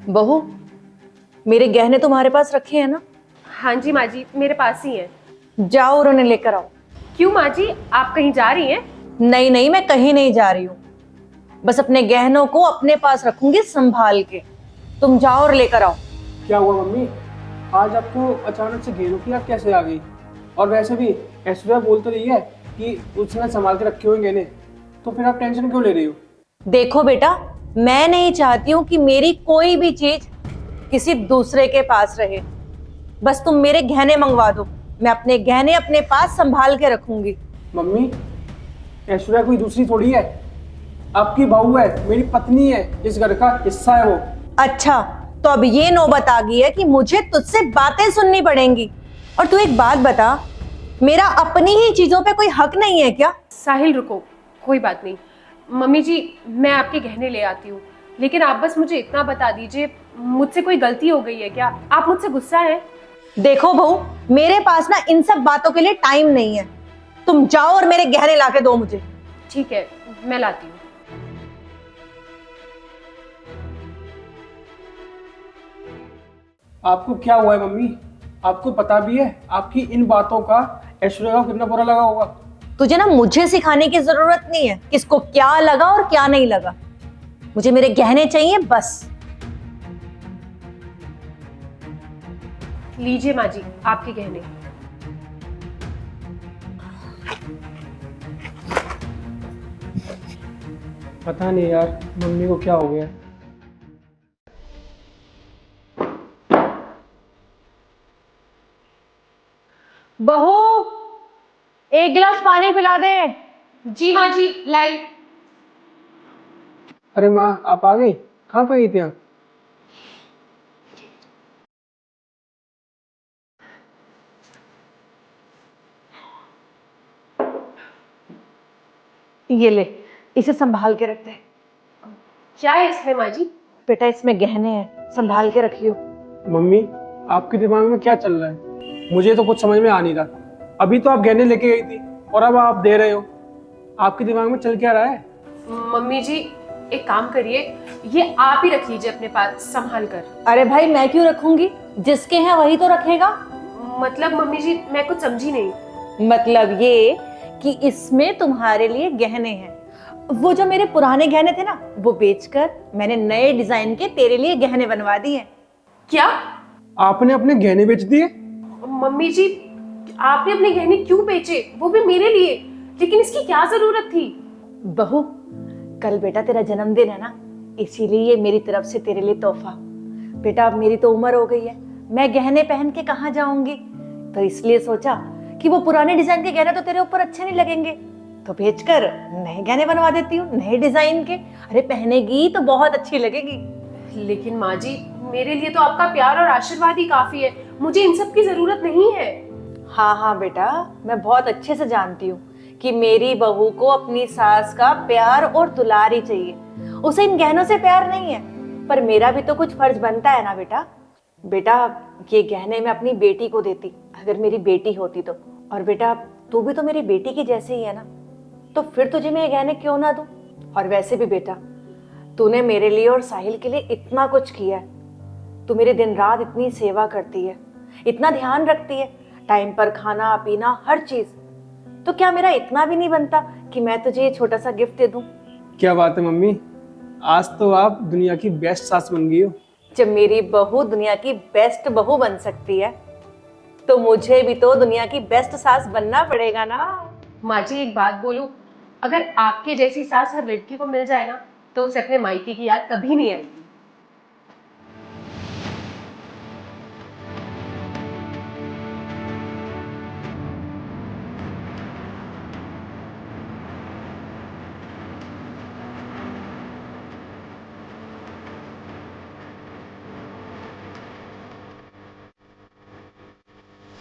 बहू, मेरे गहने तुम्हारे पास रखे हैं ना? हाँ जी माँ जी, मेरे पास ही है। जाओ और उन्हें लेकर आओ। क्यों माँ जी, आप कहीं जा रही हैं? नहीं नहीं, मैं कहीं नहीं जा रही हूँ। बस अपने गहनों को अपने पास रखूंगी संभाल के। तुम जाओ और लेकर आओ। क्या हुआ मम्मी? आज आपको अचानक से गहनों की याद कैसे आ गई? और वैसे भी ऐश्वर्या बोल तो रही है कि उसने संभाल के रखे हुए गहने, तो फिर आप टेंशन क्यों ले रही हो? देखो बेटा, मैं नहीं चाहती हूँ कि मेरी कोई भी चीज किसी दूसरे के पास रहे। बस तुम मेरे गहने मंगवा दो, मैं अपने गहने अपने पास संभाल के रखूंगी। मम्मी, ऐश्वर्या कोई दूसरी थोड़ी है, आपकी बहू है, मेरी पत्नी है, इस घर का हिस्सा है वो। अच्छा, तो अब ये नौबत आ गई है कि मुझे तुझसे बातें सुननी पड़ेंगी। और तू एक बात बता, मेरा अपनी ही चीजों पे कोई हक नहीं है क्या? साहिल रुको, कोई बात नहीं। मम्मी जी, मैं आपके गहने ले आती हूँ, लेकिन आप बस मुझे इतना बता दीजिए, मुझसे कोई गलती हो गई है क्या? आप मुझसे गुस्सा है? देखो बहू, मेरे पास ना इन सब बातों के लिए टाइम नहीं है। तुम जाओ और मेरे गहने लाके दो मुझे। ठीक है, मैं लाती हूँ। आपको क्या हुआ है मम्मी? आपको पता भी है आपकी इन बातों का ऐश्वर्या को कितना बुरा लगा होगा? तुझे ना मुझे सिखाने की जरूरत नहीं है किसको क्या लगा और क्या नहीं लगा। मुझे मेरे गहने चाहिए बस। लीजिए माँ जी, आपके गहने। पता नहीं यार, मम्मी को क्या हो गया। बहू, एक गिलास पानी पिला दे। जी माँ जी, लाई। अरे माँ, आप आ गई? कहाँ पे गई थी आप? ये ले, इसे संभाल के रख दे। क्या है इसमें माँ जी? बेटा, इसमें गहने हैं, संभाल के रखियो। मम्मी, आपके दिमाग में क्या चल रहा है? मुझे तो कुछ समझ में आ नहीं रहा। अभी तो आप गहने लेके गई थी और अब आप दे रहे हो। आपके दिमाग में चल क्या रहा है? मम्मी जी, एक काम करिए, ये आप ही रख लीजिए अपने पास संभाल कर। अरे भाई, मैं क्यों रखूंगी? जिसके हैं वही तो रखेगा। मतलब मम्मी जी, मैं कुछ समझी नहीं। मतलब ये कि इसमें तुम्हारे लिए गहने हैं। वो जो मेरे पुराने गहने थे ना, वो बेचकर मैंने नए डिजाइन के तेरे लिए गहने बनवा दिए हैं। क्या? आपने अपने गहने बेच दिए? मम्मी जी, आपने अपने गहने क्यों बेचे, वो भी मेरे लिए? लेकिन इसकी क्या जरूरत थी? बहू, कल बेटा तेरा जन्मदिन है ना, इसीलिए ये मेरी तरफ से तेरे लिए तोहफा। बेटा, अब मेरी तो उम्र हो गई है, मैं गहने पहन के कहाँ जाऊंगी, तो इसलिए सोचा कि वो पुराने डिजाइन के गहने तो तेरे ऊपर अच्छे नहीं लगेंगे, तो बेचकर नए गहने बनवा देती हूँ, नए डिजाइन के। अरे पहनेगी तो बहुत अच्छी लगेगी। लेकिन माँ जी, मेरे लिए तो आपका प्यार और आशीर्वाद ही काफी है, मुझे इन सब की जरूरत नहीं है। हाँ हाँ बेटा, मैं बहुत अच्छे से जानती हूँ कि मेरी बहू को अपनी सास का प्यार और दुलार ही चाहिए, उसे इन गहनों से प्यार नहीं है। पर मेरा भी तो कुछ फर्ज बनता है ना बेटा। बेटा, ये गहने मैं अपनी बेटी को देती अगर मेरी बेटी होती तो। और बेटा, तू भी तो मेरी बेटी की जैसे ही है ना, तो फिर तुझे मैं ये गहने क्यों ना दूं? और वैसे भी बेटा, तूने मेरे लिए और साहिल के लिए इतना कुछ किया है। तू मेरे दिन रात इतनी सेवा करती है, इतना ध्यान रखती है, टाइम पर खाना पीना हर चीज। तो क्या मेरा इतना भी नहीं बनता कि मैं तुझे ये छोटा सा गिफ्ट दे दूं? क्या बात है मम्मी, आज तो आप दुनिया की बेस्ट सास बन गई हो। जब मेरी बहू दुनिया की बेस्ट बहू बन सकती है, तो मुझे भी तो दुनिया की बेस्ट सास बनना पड़ेगा ना। माँ जी, एक बात बोलूं, अगर आपके जैसी सास हर लड़की को मिल जाए ना, तो उसे अपने मायके की याद कभी नहीं आएगी।